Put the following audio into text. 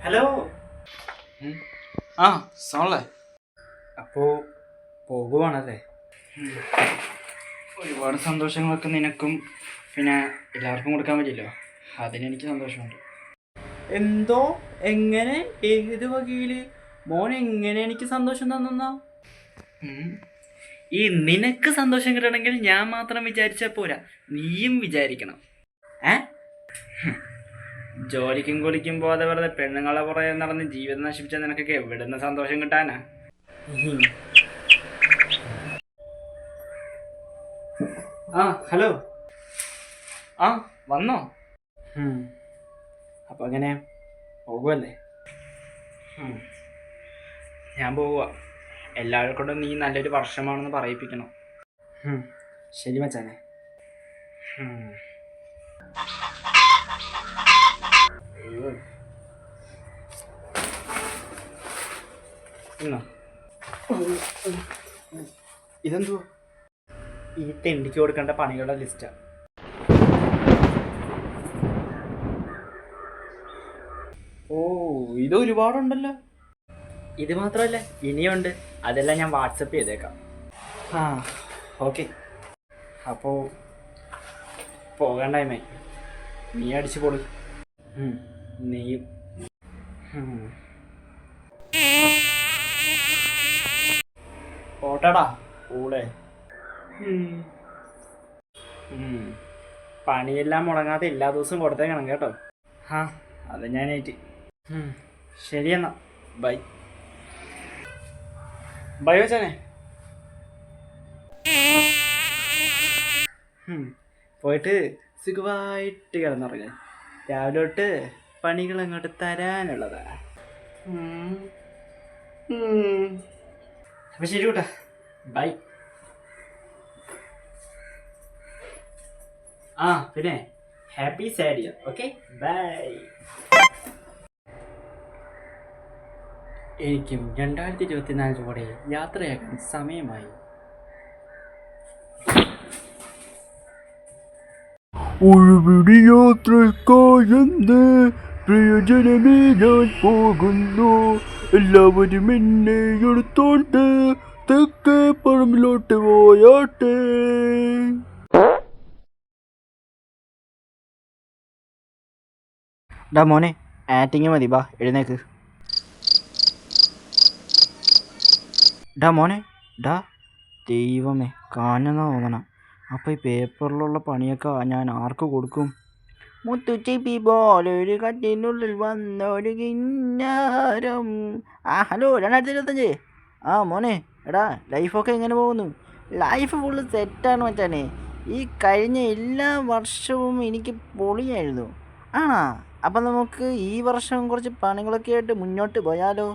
Hello. ആ സോളെ. അപ്പോൾ പോകുവാണല്ലേ? ഒരുപാട് സന്തോഷങ്ങളൊക്കെ നിനക്കും പിന്നെ എല്ലാവർക്കും കൊടുക്കാൻ പറ്റില്ലോ, അതിനെനിക്ക് സന്തോഷമുണ്ട്. എന്തോ? എങ്ങനെ? ഏത് വകയില്? മോൻ എങ്ങനെ എനിക്ക് സന്തോഷം തന്നാ? ഈ നിനക്ക് സന്തോഷം കിട്ടണമെങ്കിൽ ഞാൻ മാത്രം വിചാരിച്ചാൽ പോരാ, നീയും വിചാരിക്കണം. ജോലിക്കും കുളിക്കും പോകാതെ വെറുതെ പെണ്ണുങ്ങളെ പുറകെ നടന്ന് ജീവിതം നശിപ്പിച്ച നിനക്കൊക്കെ എവിടുന്ന് സന്തോഷം കിട്ടാനാ? ആ ഹലോ. ആ വന്നോ? അപ്പോൾ അങ്ങനെ പോകുമല്ലേ? ഞാൻ പോവുക. എല്ലാവരും കൊണ്ടും നീ നല്ലൊരു വർഷമാണെന്ന് പറയിപ്പിക്കണം. ശരി മച്ചാനെ. ഇതെന്തുവാ? ഈ തെണ്ടിക്ക് കൊടുക്കേണ്ട പണികളുടെ ലിസ്റ്റാണ്. ഓ, ഇത് ഒരുപാടുണ്ടല്ലോ. ഇത് മാത്രമല്ല, ഇനിയുണ്ട്. അതെല്ലാം ഞാൻ വാട്സപ്പ് ചെയ്തേക്കാം. ഓക്കെ. അപ്പോൾ പോകാൻ ടൈമായി. നീ അടിച്ചു പൊളി. നീയും. പോട്ടടാ കൂടെ. പണിയെല്ലാം മുടങ്ങാതെ എല്ലാ ദിവസവും കൊടുത്തേക്കണം കേട്ടോ. അത് ഞാനായിട്ട്. ശരി എന്നാ, ബൈ. ബൈ വെച്ചാനെ. പോയിട്ട് സുഖമായിട്ട് കിടന്നുറങ്ങ. രാവിലെ തൊട്ട് പണികൾ അങ്ങോട്ട് തരാനുള്ളതാ. അപ്പം ശരി കൂട്ടാ, ബൈ. പിന്നെ happy sad year. Okay, bye. എനിക്കും 2024 യാത്രയാക്കാൻ സമയമായി. ഒരു വിടിയാത്രക്കായെന്ന് പ്രിയജനമേ ഞാൻ പോകുന്നു. എല്ലാവരും എന്നെ എടുത്തോണ്ട് തെക്കേ പറമ്പിലോട്ട് പോയാട്ടെ. ഡാ മോനെ, ആറ്റിങ് മതി, ബാ എഴുന്നേക്ക്. ഡാ മോനെ, ഡാ ദൈവമേ, കാഞ്ഞെന്നാ തോന്നണം. അപ്പം ഈ പേപ്പറിലുള്ള പണിയൊക്കെ ഞാൻ ആർക്ക് കൊടുക്കും? മുത്തുച്ചിപ്പി പോലൊരു കട്ടിനുള്ളിൽ വന്നൊരു കിന്നാരം. ഹലോ, 2025. മോനെ, എടാ ലൈഫൊക്കെ എങ്ങനെ പോകുന്നു? ലൈഫ് ഫുള്ള് സെറ്റാണ് മച്ചാനെ. ഈ കഴിഞ്ഞ എല്ലാ വർഷവും എനിക്ക് പൊളിയായിരുന്നു. അപ്പം നമുക്ക് ഈ വർഷം കുറച്ച് പണികളൊക്കെ ആയിട്ട് മുന്നോട്ട് പോയാലോ?